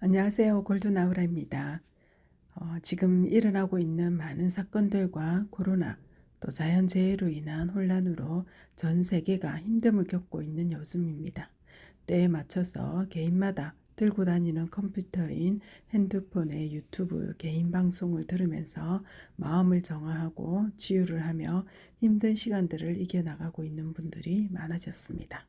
안녕하세요. 골드나우라입니다. 지금 일어나고 있는 많은 사건들과 코로나 또 자연재해로 인한 혼란으로 전 세계가 힘듦을 겪고 있는 요즘입니다. 때에 맞춰서 개인마다 들고 다니는 컴퓨터인 핸드폰의 유튜브 개인 방송을 들으면서 마음을 정화하고 치유를 하며 힘든 시간들을 이겨나가고 있는 분들이 많아졌습니다.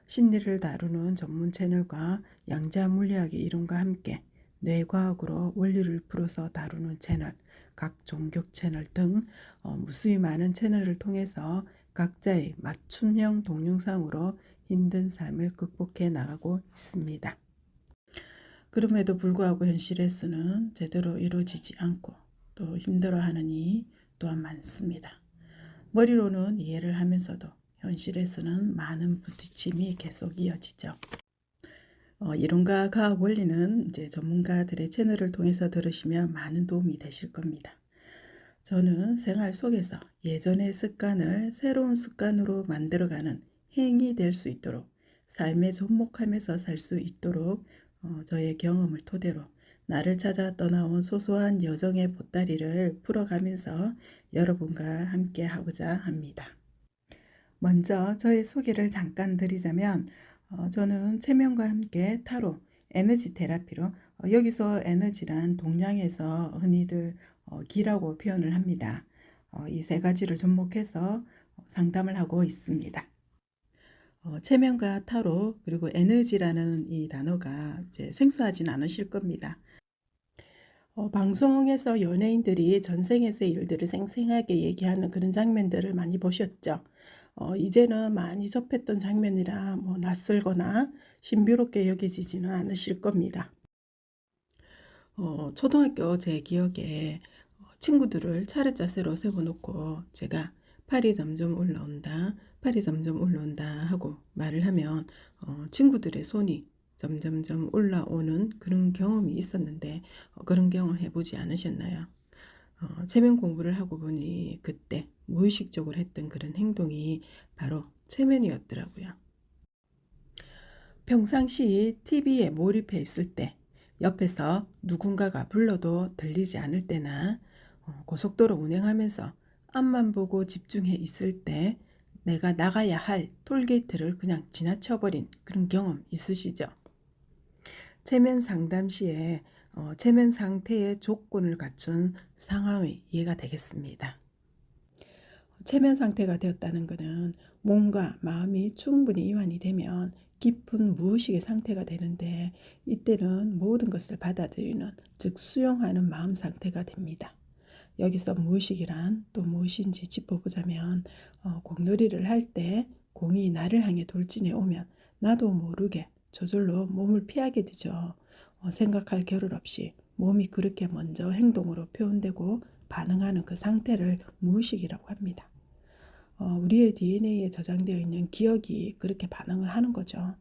심리를 다루는 전문 채널과 양자 물리학의 이론과 함께 뇌과학으로 원리를 풀어서 다루는 채널, 각 종교 채널 등 무수히 많은 채널을 통해서 각자의 맞춤형 동영상으로 힘든 삶을 극복해 나가고 있습니다. 그럼에도 불구하고 현실에서는 제대로 이루어지지 않고 또 힘들어하는 이 또한 많습니다. 머리로는 이해를 하면서도 현실에서는 많은 부딪힘이 계속 이어지죠. 이론과 과학 원리는 이제 전문가들의 채널을 통해서 들으시면 많은 도움이 되실 겁니다. 저는 생활 속에서 예전의 습관을 새로운 습관으로 만들어가는 행이 될 수 있도록 삶에 접목하면서 살 수 있도록 저의 경험을 토대로 나를 찾아 떠나온 소소한 여정의 보따리를 풀어가면서 여러분과 함께 하고자 합니다. 먼저 저의 소개를 잠깐 드리자면 저는 최면과 함께 타로, 에너지 테라피로 여기서 에너지란 동양에서 흔히들 기라고 표현을 합니다. 이 세 가지를 접목해서 상담을 하고 있습니다. 최면과 타로 그리고 에너지라는 이 단어가 이제 생소하진 않으실 겁니다. 방송에서 연예인들이 전생에서의 일들을 생생하게 얘기하는 그런 장면들을 많이 보셨죠. 이제는 많이 접했던 장면이라 뭐 낯설거나 신비롭게 여겨지지는 않으실 겁니다. 초등학교 제 기억에 친구들을 차례짜세로 세워놓고 제가 팔이 점점 올라온다, 팔이 점점 올라온다 하고 말을 하면 친구들의 손이 점점점 올라오는 그런 경험이 있었는데 그런 경험 해보지 않으셨나요? 체면 공부를 하고 보니 그때 무의식적으로 했던 그런 행동이 바로 체면이었더라고요. 평상시 TV에 몰입해 있을 때 옆에서 누군가가 불러도 들리지 않을 때나 고속도로 운행하면서 앞만 보고 집중해 있을 때 내가 나가야 할 톨게이트를 그냥 지나쳐버린 그런 경험 있으시죠? 체면 상담 시에 체면 상태의 조건을 갖춘 상황의 이해가 되겠습니다. 체면 상태가 되었다는 것은 몸과 마음이 충분히 이완이 되면 깊은 무의식의 상태가 되는데 이때는 모든 것을 받아들이는 즉 수용하는 마음 상태가 됩니다. 여기서 무의식이란 또 무엇인지 짚어보자면 공놀이를 할 때 공이 나를 향해 돌진해 오면 나도 모르게 저절로 몸을 피하게 되죠. 생각할 겨를 없이 몸이 그렇게 먼저 행동으로 표현되고 반응하는 그 상태를 무의식이라고 합니다. 우리의 DNA에 저장되어 있는 기억이 그렇게 반응을 하는 거죠.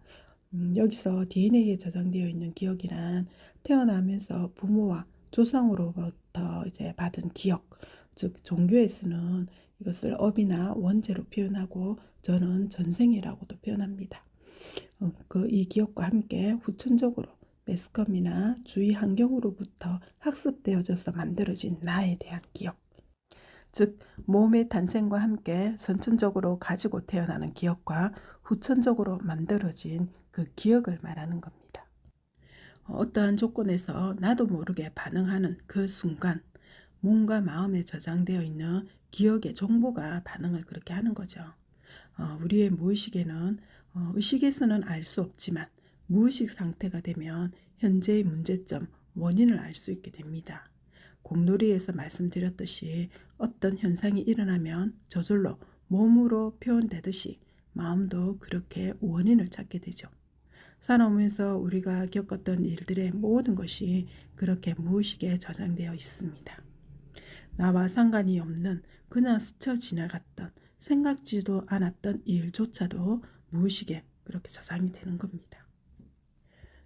여기서 DNA에 저장되어 있는 기억이란 태어나면서 부모와 조상으로부터 이제 받은 기억, 즉 종교에서는 이것을 업이나 원죄로 표현하고 저는 전생이라고도 표현합니다. 이 기억과 함께 후천적으로 매스컴이나 주위 환경으로부터 학습되어져서 만들어진 나에 대한 기억. 즉 몸의 탄생과 함께 선천적으로 가지고 태어나는 기억과 후천적으로 만들어진 그 기억을 말하는 겁니다. 어떠한 조건에서 나도 모르게 반응하는 그 순간 몸과 마음에 저장되어 있는 기억의 정보가 반응을 그렇게 하는 거죠. 우리의 무의식에는 의식에서는 알 수 없지만 무의식 상태가 되면 현재의 문제점, 원인을 알 수 있게 됩니다. 공놀이에서 말씀드렸듯이 어떤 현상이 일어나면 저절로 몸으로 표현되듯이 마음도 그렇게 원인을 찾게 되죠. 살아오면서 우리가 겪었던 일들의 모든 것이 그렇게 무의식에 저장되어 있습니다. 나와 상관이 없는 그냥 스쳐 지나갔던 생각지도 않았던 일조차도 무의식에 그렇게 저장이 되는 겁니다.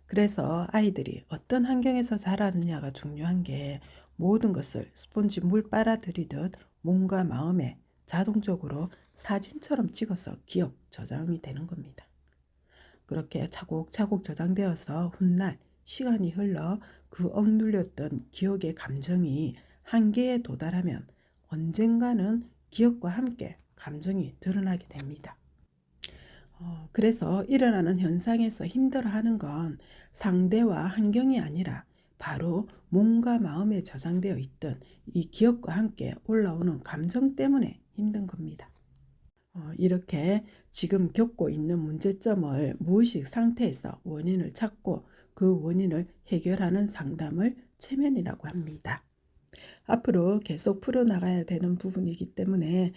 그래서 아이들이 어떤 환경에서 자라느냐가 중요한 게 모든 것을 스폰지 물 빨아들이듯 몸과 마음에 자동적으로 사진처럼 찍어서 기억 저장이 되는 겁니다. 그렇게 차곡차곡 저장되어서 훗날 시간이 흘러 그 억눌렸던 기억의 감정이 한계에 도달하면 언젠가는 기억과 함께 감정이 드러나게 됩니다. 그래서 일어나는 현상에서 힘들어하는 건 상대와 환경이 아니라 바로 몸과 마음에 저장되어 있던 이 기억과 함께 올라오는 감정 때문에 힘든 겁니다. 이렇게 지금 겪고 있는 문제점을 무의식 상태에서 원인을 찾고 그 원인을 해결하는 상담을 체면이라고 합니다. 앞으로 계속 풀어나가야 되는 부분이기 때문에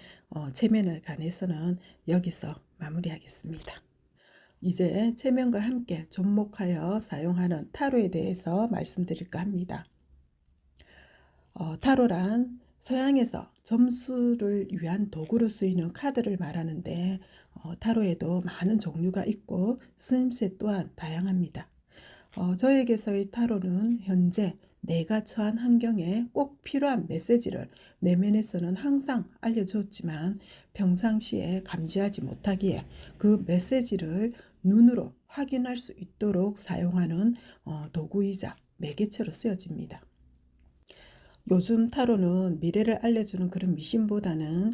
체면에 관해서는 여기서 마무리하겠습니다. 이제 체면과 함께 접목하여 사용하는 타로에 대해서 말씀드릴까 합니다. 타로란 서양에서 점수를 위한 도구로 쓰이는 카드를 말하는데 타로에도 많은 종류가 있고 쓰임새 또한 다양합니다. 저에게서의 타로는 현재 내가 처한 환경에 꼭 필요한 메시지를 내면에서는 항상 알려주었지만 평상시에 감지하지 못하기에 그 메시지를 눈으로 확인할 수 있도록 사용하는 도구이자 매개체로 쓰여집니다. 요즘 타로는 미래를 알려주는 그런 미신보다는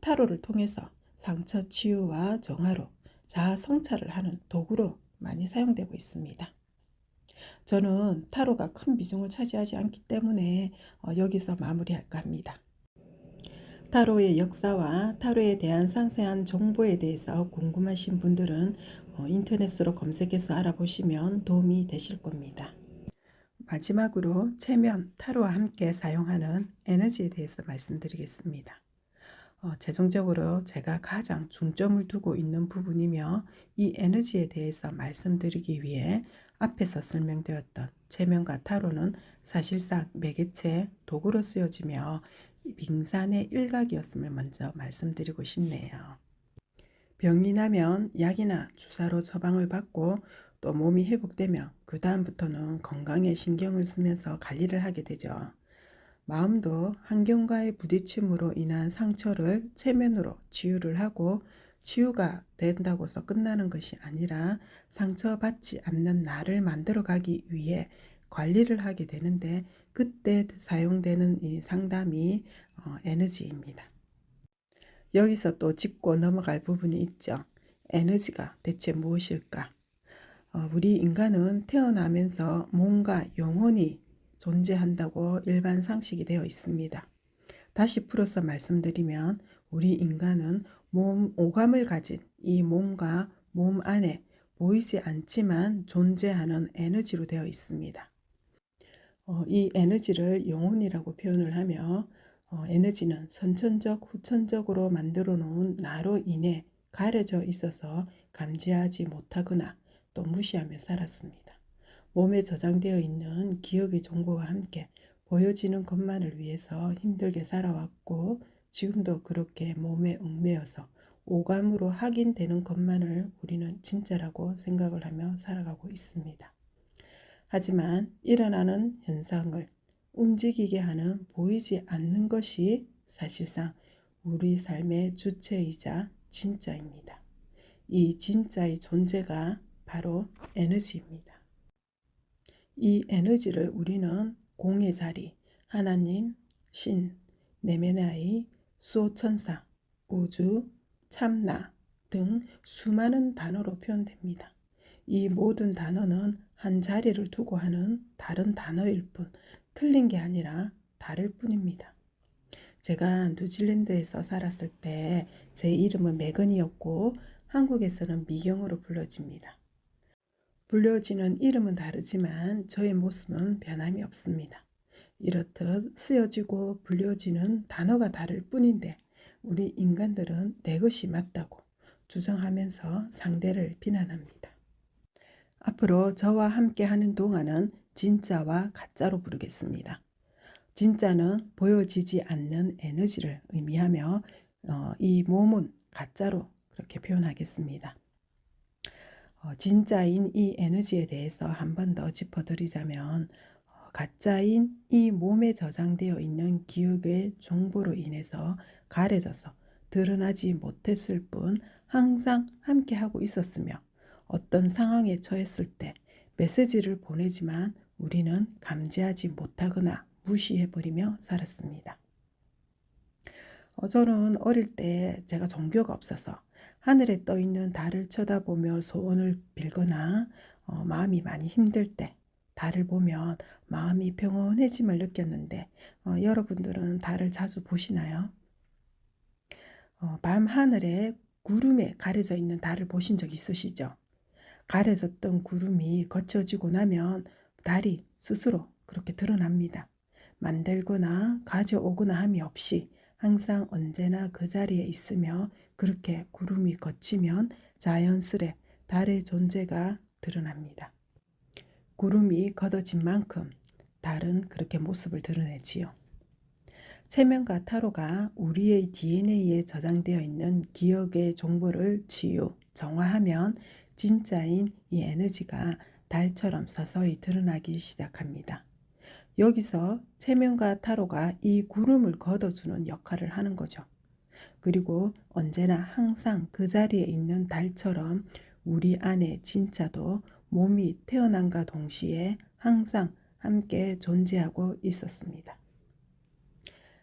타로를 통해서 상처 치유와 정화로 자아 성찰을 하는 도구로 많이 사용되고 있습니다. 저는 타로가 큰 비중을 차지하지 않기 때문에 여기서 마무리할까 합니다. 타로의 역사와 타로에 대한 상세한 정보에 대해서 궁금하신 분들은 인터넷으로 검색해서 알아보시면 도움이 되실 겁니다. 마지막으로 체면, 타로와 함께 사용하는 에너지에 대해서 말씀드리겠습니다. 최종적으로 제가 가장 중점을 두고 있는 부분이며 이 에너지에 대해서 말씀드리기 위해 앞에서 설명되었던 체면과 타로는 사실상 매개체 도구로 쓰여지며 빙산의 일각이었음을 먼저 말씀드리고 싶네요. 병이 나면 약이나 주사로 처방을 받고 또 몸이 회복되면 그 다음부터는 건강에 신경을 쓰면서 관리를 하게 되죠. 마음도 환경과의 부딪힘으로 인한 상처를 체면으로 치유를 하고 치유가 된다고 해서 끝나는 것이 아니라 상처받지 않는 나를 만들어가기 위해 관리를 하게 되는데 그때 사용되는 이 상담이 에너지입니다. 여기서 또 짚고 넘어갈 부분이 있죠. 에너지가 대체 무엇일까? 우리 인간은 태어나면서 몸과 영혼이 존재한다고 일반 상식이 되어 있습니다. 다시 풀어서 말씀드리면 우리 인간은 몸 오감을 가진 이 몸과 몸 안에 보이지 않지만 존재하는 에너지로 되어 있습니다. 이 에너지를 영혼이라고 표현을 하며 에너지는 선천적, 후천적으로 만들어 놓은 나로 인해 가려져 있어서 감지하지 못하거나 또 무시하며 살았습니다. 몸에 저장되어 있는 기억의 정보와 함께 보여지는 것만을 위해서 힘들게 살아왔고 지금도 그렇게 몸에 얽매여서 오감으로 확인되는 것만을 우리는 진짜라고 생각을 하며 살아가고 있습니다. 하지만 일어나는 현상을 움직이게 하는 보이지 않는 것이 사실상 우리 삶의 주체이자 진짜입니다. 이 진짜의 존재가 바로 에너지입니다. 이 에너지를 우리는 공의 자리, 하나님, 신, 내면의 아이, 수호천사, 우주, 참나 등 수많은 단어로 표현됩니다. 이 모든 단어는 한 자리를 두고 하는 다른 단어일 뿐 틀린 게 아니라 다를 뿐입니다. 제가 뉴질랜드에서 살았을 때 제 이름은 메건이었고 한국에서는 미경으로 불려집니다. 불려지는 이름은 다르지만 저의 모습은 변함이 없습니다. 이렇듯 쓰여지고 불려지는 단어가 다를 뿐인데 우리 인간들은 내 것이 맞다고 주장하면서 상대를 비난합니다. 앞으로 저와 함께 하는 동안은 진짜와 가짜로 부르겠습니다. 진짜는 보여지지 않는 에너지를 의미하며 이 몸은 가짜로 그렇게 표현하겠습니다. 진짜인 이 에너지에 대해서 한 번 더 짚어드리자면 가짜인 이 몸에 저장되어 있는 기억의 정보로 인해서 가려져서 드러나지 못했을 뿐 항상 함께하고 있었으며 어떤 상황에 처했을 때 메시지를 보내지만 우리는 감지하지 못하거나 무시해버리며 살았습니다. 저는 어릴 때 제가 종교가 없어서 하늘에 떠 있는 달을 쳐다보며 소원을 빌거나 마음이 많이 힘들 때 달을 보면 마음이 평온해짐을 느꼈는데 여러분들은 달을 자주 보시나요? 밤 하늘에 구름에 가려져 있는 달을 보신 적 있으시죠? 가려졌던 구름이 걷혀지고 나면 달이 스스로 그렇게 드러납니다. 만들거나 가져오거나 함이 없이 항상 언제나 그 자리에 있으며 그렇게 구름이 걷히면 자연스레 달의 존재가 드러납니다. 구름이 걷어진 만큼 달은 그렇게 모습을 드러내지요. 체면과 타로가 우리의 DNA에 저장되어 있는 기억의 정보를 치유, 정화하면 진짜인 이 에너지가 달처럼 서서히 드러나기 시작합니다. 여기서 체면과 타로가 이 구름을 걷어주는 역할을 하는 거죠. 그리고 언제나 항상 그 자리에 있는 달처럼 우리 안에 진짜도 몸이 태어남과 동시에 항상 함께 존재하고 있었습니다.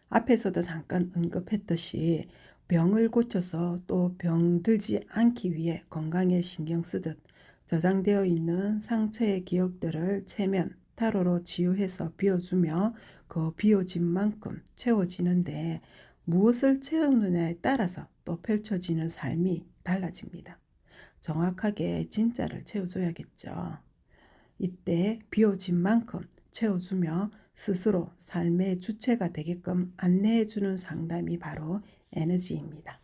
앞에서도 잠깐 언급했듯이 병을 고쳐서 또 병들지 않기 위해 건강에 신경 쓰듯 저장되어 있는 상처의 기억들을 체면, 타로로 치유해서 비워주며 그 비워진 만큼 채워지는데 무엇을 채우느냐에 따라서 또 펼쳐지는 삶이 달라집니다. 정확하게 진짜를 채워줘야겠죠. 이때 비워진 만큼 채워주며 스스로 삶의 주체가 되게끔 안내해주는 상담이 바로 에너지입니다.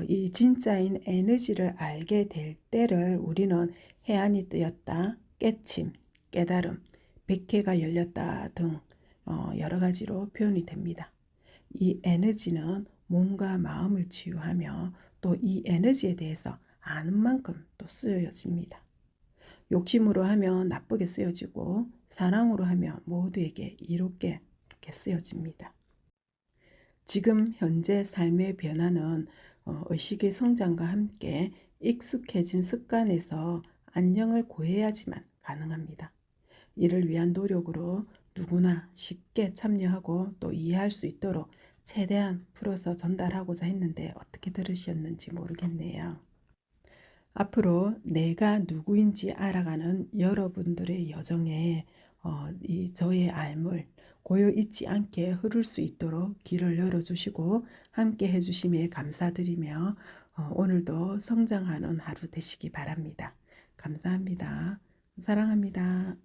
이 진짜인 에너지를 알게 될 때를 우리는 해안이 뜨였다, 깨침, 깨달음, 백회가 열렸다 등 여러 가지로 표현이 됩니다. 이 에너지는 몸과 마음을 치유하며 또 이 에너지에 대해서 아는 만큼 또 쓰여집니다. 욕심으로 하면 나쁘게 쓰여지고 사랑으로 하면 모두에게 이롭게 이렇게 쓰여집니다. 지금 현재 삶의 변화는 의식의 성장과 함께 익숙해진 습관에서 안녕을 고해야지만 가능합니다. 이를 위한 노력으로 누구나 쉽게 참여하고 또 이해할 수 있도록 최대한 풀어서 전달하고자 했는데 어떻게 들으셨는지 모르겠네요. 앞으로 내가 누구인지 알아가는 여러분들의 여정에 이 저의 알물 고여 있지 않게 흐를 수 있도록 길을 열어주시고 함께 해주심에 감사드리며 오늘도 성장하는 하루 되시기 바랍니다. 감사합니다. 사랑합니다.